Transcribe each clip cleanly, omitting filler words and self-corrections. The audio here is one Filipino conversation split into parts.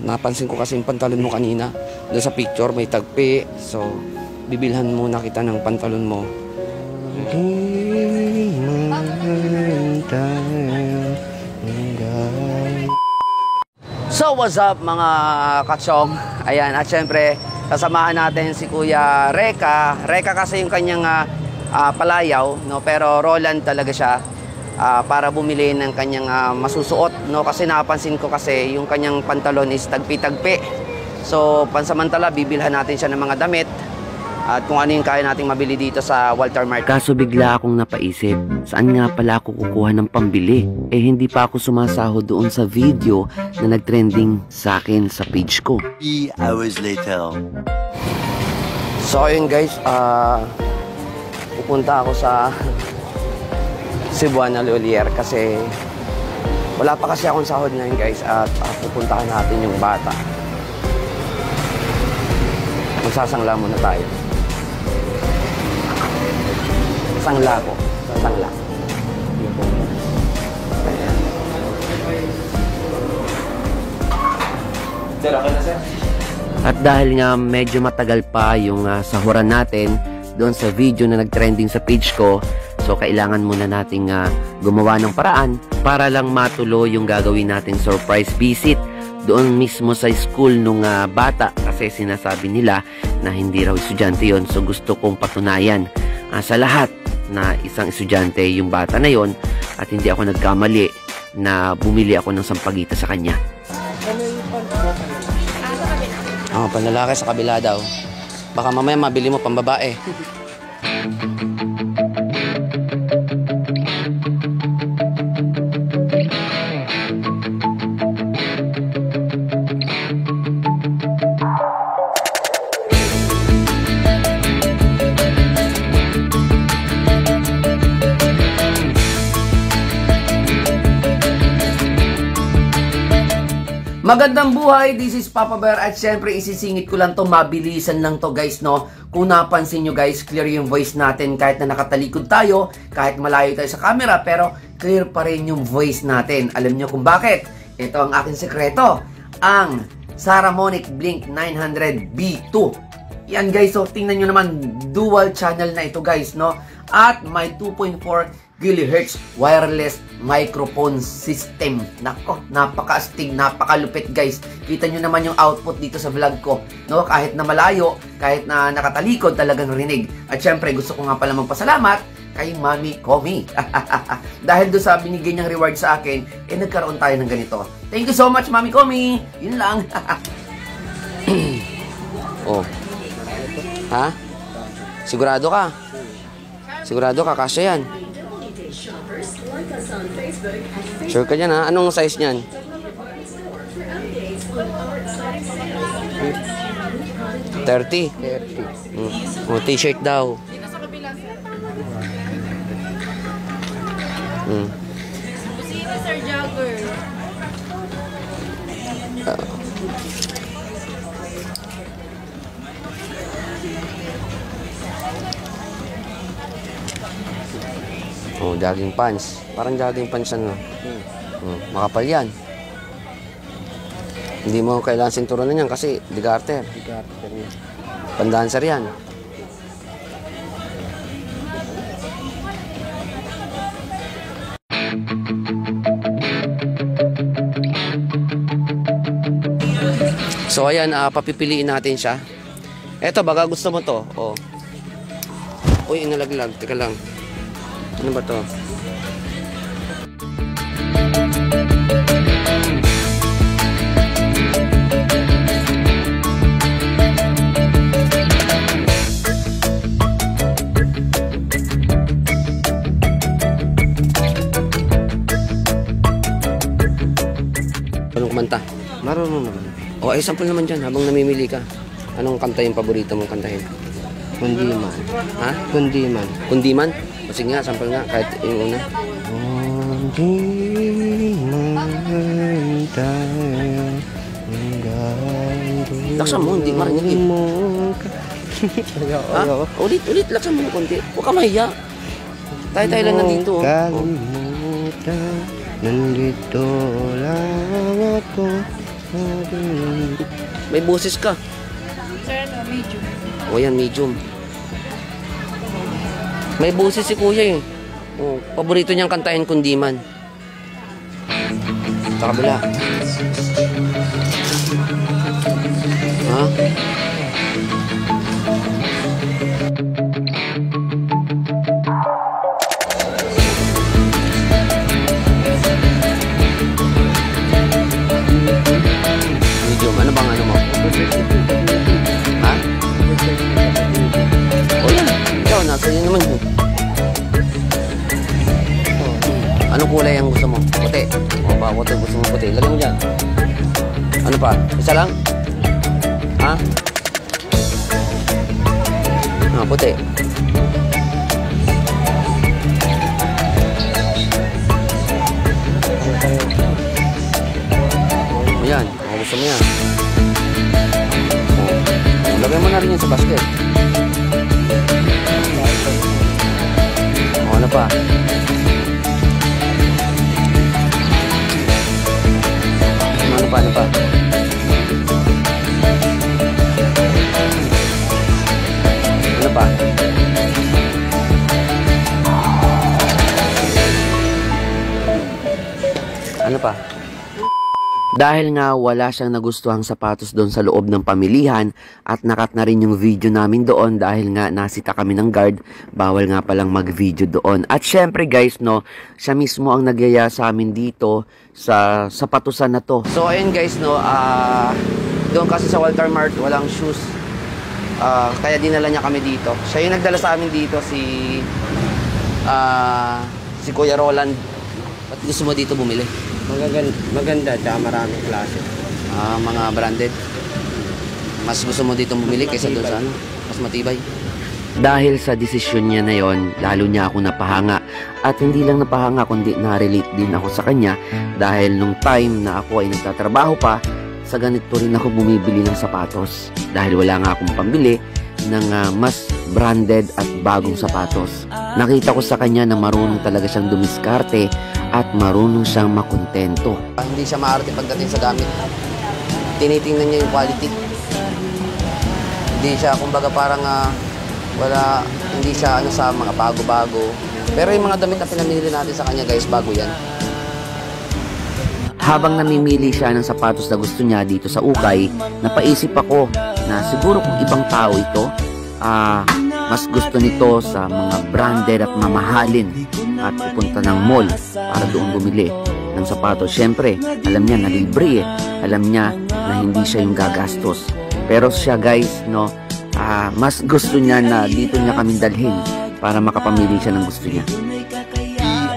napansin ko kasi yung pantalon mo kanina. Doon sa picture may tagpi. So, bibilhan muna kita ng pantalon mo. So, what's up mga katsong? Ayan, at syempre, kasamahan natin si Kuya Reka. Reka kasi yung kanyang palayaw, no? Pero Roland talaga siya. Para bumili ng kanyang masusuot, no? Kasi napansin ko kasi yung kanyang pantalon is tagpi-tagpi. So pansamantala bibilhan natin siya ng mga damit at kung ano yung kaya nating mabili dito sa Walter Mart. Kaso bigla akong napaisip, saan nga pala ako kukuha ng pambili? Eh hindi pa ako sumasahod doon sa video na nagtrending sa akin sa page ko. 3 hours later. So ayun guys, pupunta ako sa Cebuana Lolier kasi wala pa kasi akong sahod ngayon guys at pupuntahan natin yung bata. Magsasangla muna tayo. Sangla ko. Sangla. Ayan. Sir, okay na sir? At dahil nga medyo matagal pa yung sahuran natin doon sa video na nagtrending sa page ko, so kailangan muna nating gumawa ng paraan para lang matuloy yung gagawin nating surprise visit doon mismo sa school nung bata kasi sinasabi nila na hindi raw estudyante yon. So gusto kong patunayan sa lahat na isang estudyante yung bata na yon at hindi ako nagkamali na bumili ako ng sampagita sa kanya. Panlalaki sa kabila daw. Baka mamaya mabili mo pambabae. Magandang buhay, this is Papa Bear at syempre isisingit ko lang to, mabilisan lang to guys, no? Kung napansin nyo guys, clear yung voice natin kahit na nakatalikod tayo, kahit malayo tayo sa camera, pero clear pa rin yung voice natin. Alam nyo kung bakit? Ito ang aking sekreto, ang Saramonic Blink 900 B2. Yan guys, so tingnan nyo naman, dual channel na ito guys, no? At may 2.4 GHz wireless microphone system. Nako, napaka-astig, napaka-lupit guys. Kita nyo naman yung output dito sa vlog ko, no? Kahit na malayo, kahit na nakatalikod, talagang rinig. At syempre, gusto ko nga pala magpasalamat kay Mami Comi. Dahil doon sa binigay niyang reward sa akin, nagkaroon tayo ng ganito. Thank you so much, Mami Comi. Yun lang. Oh. Ha? Sigurado ka? Sigurado ka? Kasya yan. Sure ka dyan ha? Anong size niyan? 30? 30. Oh, t-shirt daw. Sino Sir Jogger? Oh, jogging pants. Parang jogging pants ano. Makapal yan. Hindi mo kailangan sinturonan yan kasi di garter. Pandancer yan. So ayan, papipiliin natin siya. Eto, baka gusto mo to. Oh. Uy, inalaglag. Teka lang. Ano ba to? Anong kumanta? Marunong naman. O, ay sample naman dyan habang namimili ka. Anong kanta yung paborito mong kantahin? Kundiman. Ha? Kundiman. Kundiman? O sige nga, sample nga, kahit yung una. Kundiman tayo. Laksan mo, hindi marinig eh. Ha? Ulit, laksan mo konti. Huwag ka mahiya. Tayo lang nandito. Kalimutan, nandito lang ako. May busis ka. Sir, ano, medium. O yan, medium. May busis si kuya eh. Oh, paborito niyang kantahin Kundiman. Sa kabila. Ha? Medium. Ano bang ano mo? Ha? O yan. Ikaw, nasa yun naman yun. Anong kulay ang gusto mo? Puti. O ba, puti gusto mo puti. Lagyan mo dyan. Ano pa? Isa lang? Ha? Ah, puti. Ayan. O, gusto mo yan. O, lagyan mo na rin yan sa basket. O, ano pa? Ano pa, ano pa? Ano pa? Ano pa? Dahil nga wala siyang nagustuhang sapatos doon sa loob ng pamilihan at nakat na rin yung video namin doon dahil nga nasita kami ng guard, bawal nga palang mag-video doon. At syempre guys, no, siya mismo ang nagyaya sa amin dito sa sapatusan na to. So ayun guys, no, doon kasi sa Walter Mart walang shoes. Kaya dinala niya kami dito. Siya yung nagdala sa amin dito, si Kuya Roland. Ba't gusto mo dito bumili? Maganda, tsaka maraming klase. Mga branded. Mas gusto mo dito bumili kaysa doon sa ano? Mas matibay. Dahil sa desisyon niya na yon, lalo niya ako napahanga. At hindi lang napahanga, kundi na-relate din ako sa kanya. Dahil nung time na ako ay nagtatrabaho pa, sa ganito rin ako bumibili ng sapatos. Dahil wala nga akong pambili ng mas branded at bagong sapatos. Nakita ko sa kanya na marunong talaga siyang dumiskarte at marunong siyang makontento. Hindi siya maarte pagdating sa gamit. Tinitingnan niya yung quality. Hindi siya, kumbaga parang hindi siya ano sa mga bago-bago. Pero yung mga damit na pinamili natin sa kanya guys, bago yan. Habang namimili siya ng sapatos na gusto niya dito sa ukay, napaisip ako na siguro kung ibang tao ito, mas gusto nito sa mga branded at mamahalin at pupunta ng mall para doon bumili ng sapatos. Siyempre, alam niya na libre eh. Alam niya na hindi siya yung gagastos. Pero siya guys, no, mas gusto niya na dito niya kami dalhin para makapamili siya ng gusto niya.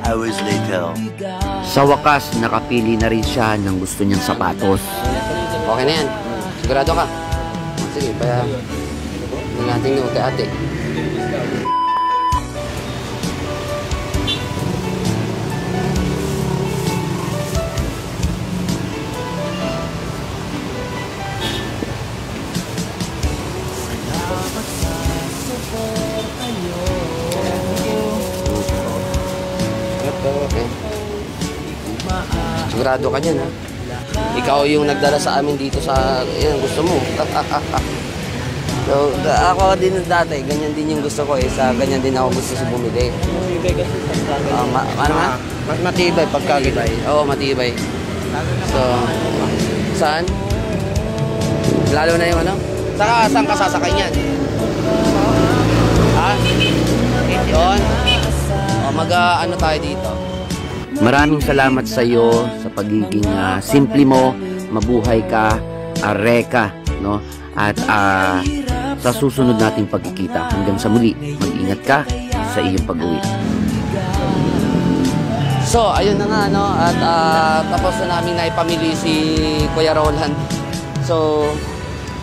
Hours later. Sa wakas, nakapili na rin siya ng gusto niyang sapatos. Okay na yan. Sigurado ka? Sige, kaya hindi natin yung kay ate. Okay. Sigurado ka dyan, ha? Ikaw yung nagdala sa amin dito sa... Yan, gusto mo. So, ako din dati, ganyan din yung gusto ko eh. Sa ganyan din ako gusto sa bumili. Ano nga? Mas matibay pagkagitay. Oo, matibay. So, saan? Lalo na yung ano? Saan ka sasakay niyan? Ha? Doon? O, ano tayo dito? Maraming salamat sa iyo sa pagiging simple mo, mabuhay ka, Reka, no? At sa susunod nating pagkikita. Hanggang sa muli, mag-ingat ka sa iyong pag-uwi. So, ayun na nga, no? At tapos na namin naipamili si Kuya Roland. So,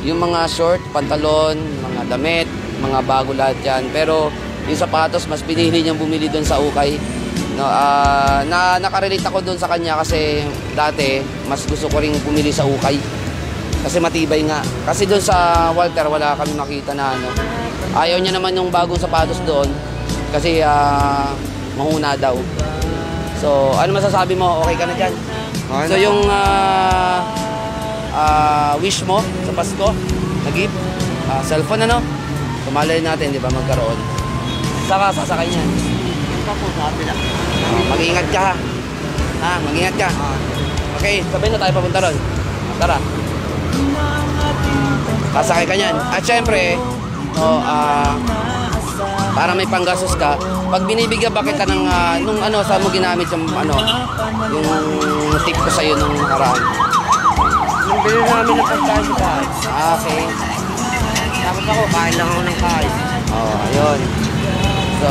yung mga short, pantalon, mga damit, mga bago lahat yan. Pero yung sapatos, mas pinili niyang bumili doon sa ukay. No, nakarelate ako doon sa kanya kasi dati mas gusto ko ring bumili sa ukay kasi matibay nga. Kasi doon sa Walter wala kami makita na ano. Ayaw niya naman yung bagong sapatos doon kasi mahuna daw. So ano masasabi mo? Okay ka na dyan? Okay so na. yung wish mo sa Pasko na gift? Cellphone ano? Tumalay natin, di ba, magkaroon. Saka sasakay niyan. Mag-ingat ka ha. Mag-ingat ka. Okay, sabay na tayo papunta ron. Tara. Sasakay ka niyan. At syempre, para may panggastos ka, pag binibigyan ba kita ng nung saan mo ginamit yung yung tip ko sa'yo nung nakaraan? Nung bili namin ng pagkain sa bahay. Okay. Tapos ako, kain lang ako ng kain. Ayun. So,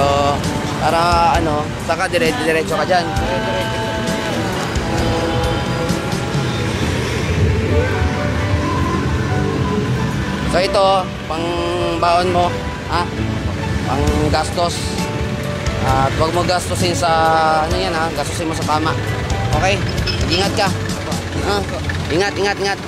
para saka diretso ka dyan. So ito, pang baon mo, pang gastos. At huwag mo gastusin sa, gastusin mo sa tama. Okay? Mag-ingat ka. Ingat.